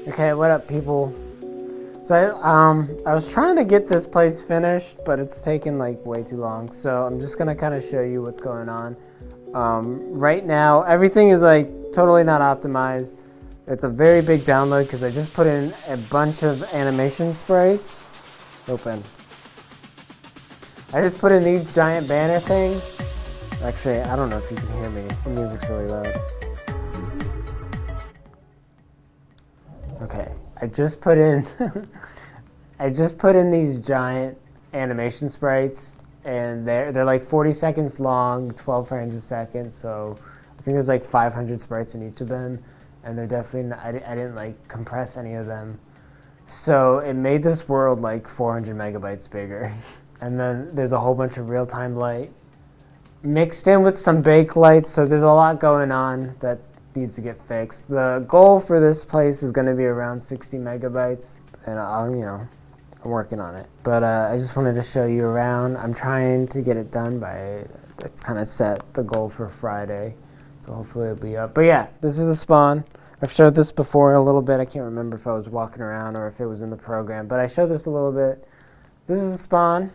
Okay, what up, people? So I was trying to get this place finished, but it's taken like way too long. So I'm just gonna kind of show you what's going on. Right now, everything is like totally not optimized. It's a very big download because I just put in a bunch of animation sprites. Open. I just put in these giant banner things. Actually, I don't know if you can hear me. The music's really loud. Okay, I just put in these giant animation sprites, and they're like 40 seconds long, 12 frames a second. So I think there's like 500 sprites in each of them, and they're definitely not, I didn't like compress any of them. So it made this world like 400 megabytes bigger. And then there's a whole bunch of real-time light mixed in with some bake lights. So there's a lot going on that needs to get fixed. The goal for this place is going to be around 60 megabytes, and I'm working on it. But I just wanted to show you around. I'm trying to get it done by, I've kind of set the goal for Friday, so hopefully it'll be up. But yeah, this is the spawn. I've showed this before a little bit. I can't remember if I was walking around or if it was in the program, but I showed this a little bit. This is the spawn.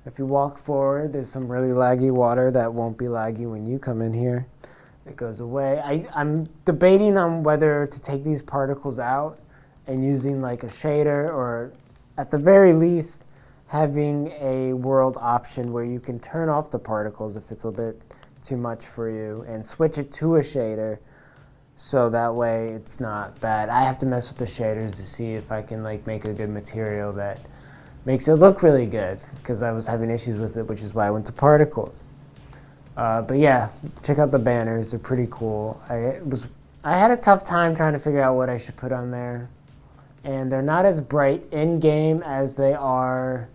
If you walk forward, there's some really laggy water that won't be laggy when you come in here. It goes away. I'm debating on whether to take these particles out and using like a shader, or at the very least having a world option where you can turn off the particles if it's a bit too much for you and switch it to a shader, so that way it's not bad. I have to mess with the shaders to see if I can like make a good material that makes it look really good, because I was having issues with it, which is why I went to particles. But yeah, check out the banners. They're pretty cool. I had a tough time trying to figure out what I should put on there, and they're not as bright in game as they are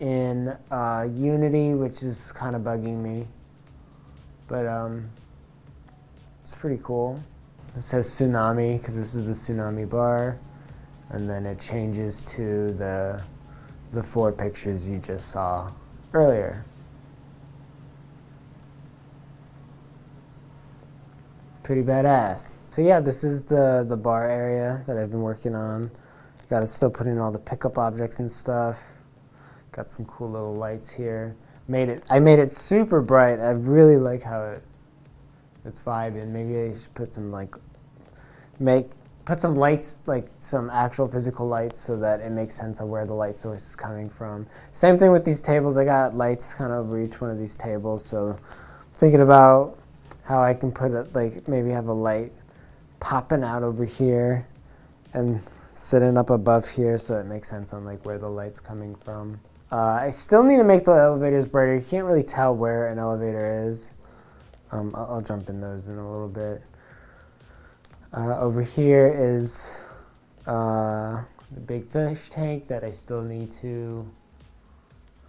in Unity, which is kind of bugging me. But it's pretty cool. It says Tsunami because this is the Tsunami bar, and then it changes to the 4 pictures you just saw earlier. Pretty badass. So yeah, this is the bar area that I've been working on. Got to still put in all the pickup objects and stuff. Got some cool little lights here. I made it super bright. I really like how it's vibing. Maybe I should put some put some lights, like some actual physical lights, so that it makes sense of where the light source is coming from. Same thing with these tables. I got lights kind of over each one of these tables, so thinking about how I can put it, like maybe have a light popping out over here and sitting up above here, so it makes sense on like where the light's coming from. I still need to make the elevators brighter. You can't really tell where an elevator is. I'll jump in those in a little bit. Over here is the big fish tank that I still need to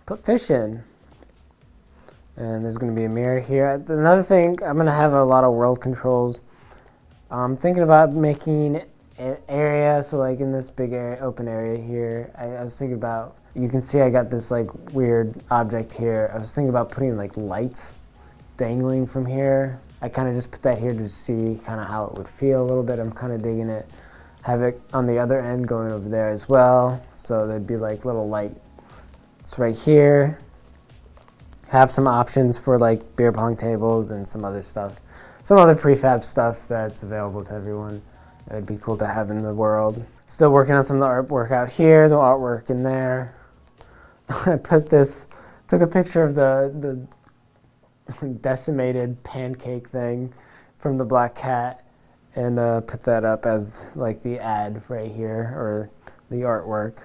put fish in. And there's going to be a mirror here. Another thing, I'm going to have a lot of world controls. I'm thinking about making an area, so like in this big area, open area here, I was thinking about, you can see I got this like weird object here. I was thinking about putting like lights dangling from here. I kind of just put that here to see kind of how it would feel a little bit. I'm kind of digging it. Have it on the other end going over there as well. So there'd be like little lights right here. Have some options for like beer pong tables and some other stuff. Some other prefab stuff that's available to everyone. It'd be cool to have in the world. Still working on some of the artwork out here, the artwork in there. I took a picture of the decimated pancake thing from the Black Cat, and put that up as like the ad right here, or the artwork.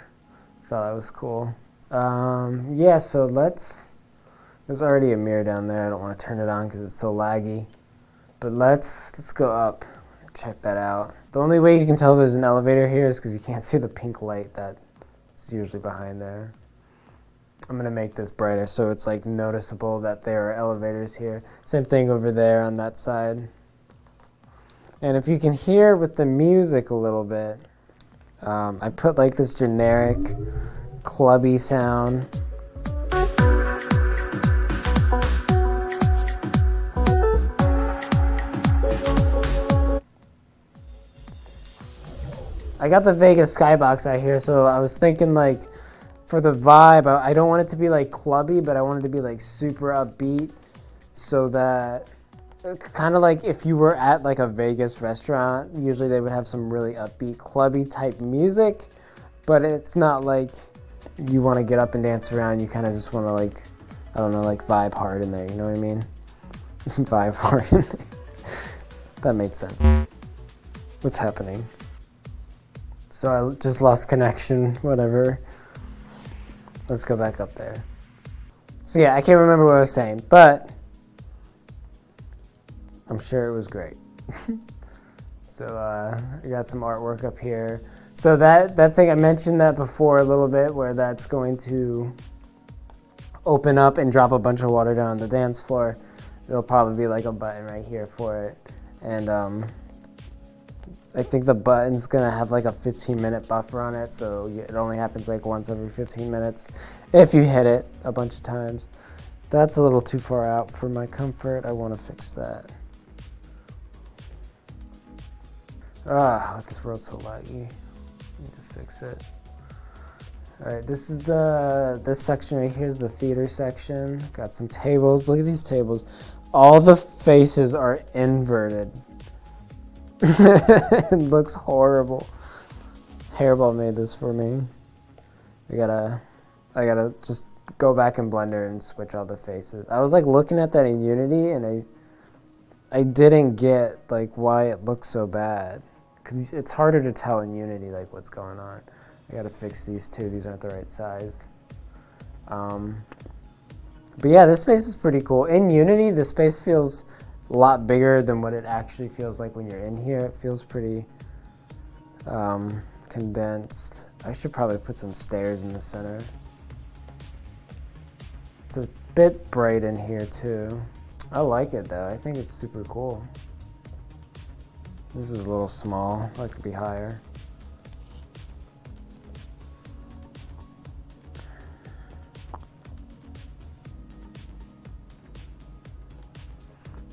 Thought that was cool. Yeah, so there's already a mirror down there. I don't want to turn it on because it's so laggy. But let's go up and check that out. The only way you can tell there's an elevator here is because you can't see the pink light that's usually behind there. I'm going to make this brighter so it's like noticeable that there are elevators here. Same thing over there on that side. And if you can hear with the music a little bit, I put like this generic clubby sound. I got the Vegas Skybox out here, so I was thinking like for the vibe, I don't want it to be like clubby, but I want it to be like super upbeat, so that kind of like if you were at like a Vegas restaurant, usually they would have some really upbeat clubby type music, but it's not like you want to get up and dance around. You kind of just want to like, I don't know, like vibe hard in there, you know what I mean? Vibe hard in there. That made sense. What's happening? So I just lost connection, whatever. Let's go back up there. So yeah, I can't remember what I was saying, but I'm sure it was great. So I got some artwork up here. So that thing, I mentioned that before a little bit, where that's going to open up and drop a bunch of water down on the dance floor. There'll probably be like a button right here for it. And I think the button's gonna have like a 15-minute buffer on it, so it only happens like once every 15 minutes if you hit it a bunch of times. That's a little too far out for my comfort. I want to fix that. This world's so laggy. I need to fix it. All right, this is this section right here is the theater section. Got some tables. Look at these tables. All the faces are inverted. It looks horrible. Hairball made this for me. I gotta just go back in Blender and switch all the faces. I was like looking at that in Unity, and I didn't get like why it looks so bad, because it's harder to tell in Unity like what's going on. I gotta fix these too. These aren't the right size. But yeah, this space is pretty cool. In Unity, the space feels a lot bigger than what it actually feels like when you're in here. It feels pretty condensed. I should probably put some stairs in the center. It's a bit bright in here too. I like it though. I think it's super cool. This is a little small. That could be higher.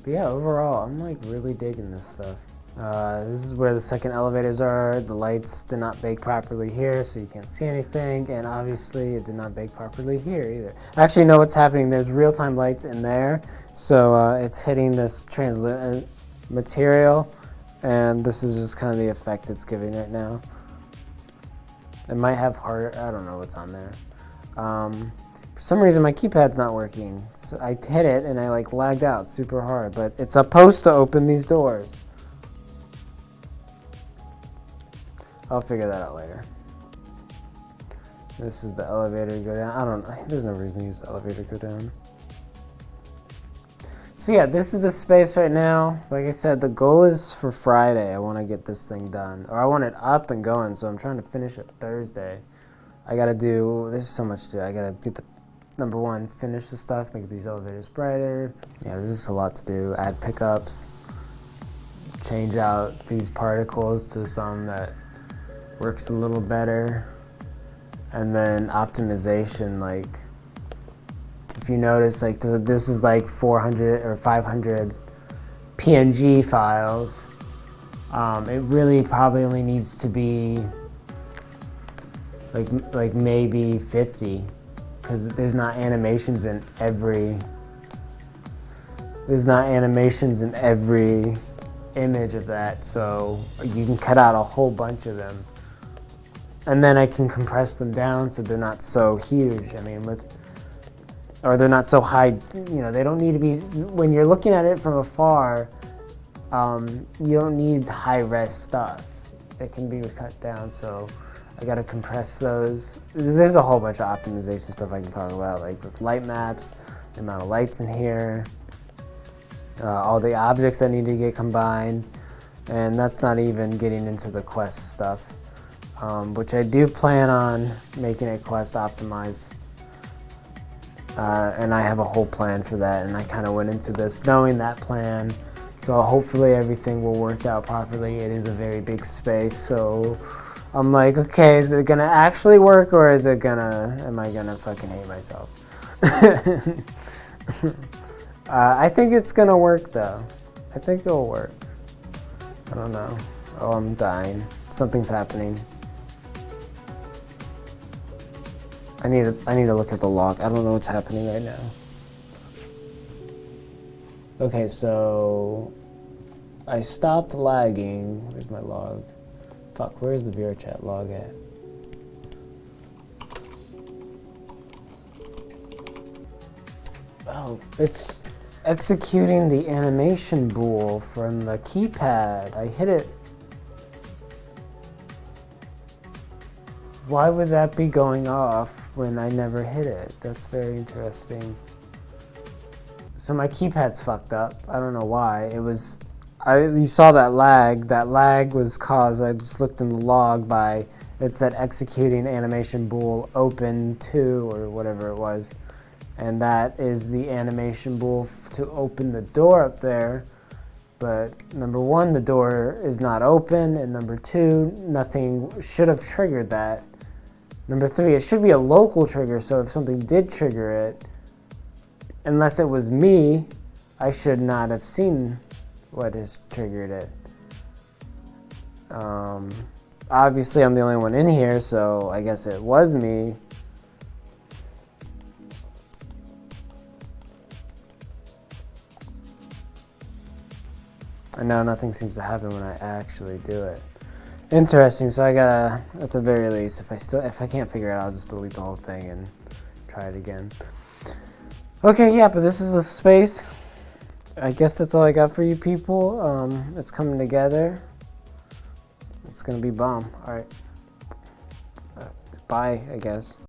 But yeah, overall, I'm like really digging this stuff. This is where the second elevators are. The lights did not bake properly here, so you can't see anything. And obviously, it did not bake properly here either. Actually, no, what's happening? There's real-time lights in there, so it's hitting this translucent material, and this is just kind of the effect it's giving right now. It might have harder. I don't know what's on there. For some reason, my keypad's not working. So I hit it, and I like lagged out super hard. But it's supposed to open these doors. I'll figure that out later. This is the elevator to go down. I don't know. There's no reason to use the elevator to go down. So yeah, this is the space right now. Like I said, the goal is for Friday. I want to get this thing done. Or I want it up and going, so I'm trying to finish it Thursday. I got to do, there's so much to do. I got to get the, number one, finish the stuff, make these elevators brighter. Yeah, there's just a lot to do. Add pickups. Change out these particles to some that works a little better. And then optimization, like if you notice, like this is like 400 or 500 PNG files. It really probably only needs to be like maybe 50, because there's not animations in every image of that, so you can cut out a whole bunch of them. And then I can compress them down so they're not so huge. I mean, or they're not so high, you know, they don't need to be, when you're looking at it from afar, you don't need high-res stuff. It can be cut down, so I gotta compress those. There's a whole bunch of optimization stuff I can talk about, like with light maps, the amount of lights in here, all the objects that need to get combined, and that's not even getting into the quest stuff. Which I do plan on making it quest optimized, and I have a whole plan for that, and I kind of went into this knowing that plan, so hopefully everything will work out properly. It is a very big space, so I'm like, okay, is it gonna actually work, or is it gonna, am I gonna fucking hate myself? I think it's gonna work though. I think it'll work. I don't know. Oh, I'm dying. Something's happening. I need to look at the log. I don't know what's happening right now. Okay, so I stopped lagging. Where's my log? Fuck, where's the VRChat log at? Oh, it's executing the animation bool from the keypad. I hit it. Why would that be going off when I never hit it? That's very interesting. So my keypad's fucked up. I don't know why. It was, you saw that lag. That lag was caused, I just looked in the log by, it said executing animation bool open to, or whatever it was. And that is the animation bool to open the door up there. But number one, the door is not open. And number two, nothing should have triggered that. Number three, it should be a local trigger. So if something did trigger it, unless it was me, I should not have seen what has triggered it. Obviously, I'm the only one in here, so I guess it was me. And now nothing seems to happen when I actually do it. Interesting. So I gotta, at the very least, if I can't figure it out, I'll just delete the whole thing and try it again. Okay, yeah, but this is the space. I guess that's all I got for you people. It's coming together. It's gonna be bomb. All right. Bye, I guess.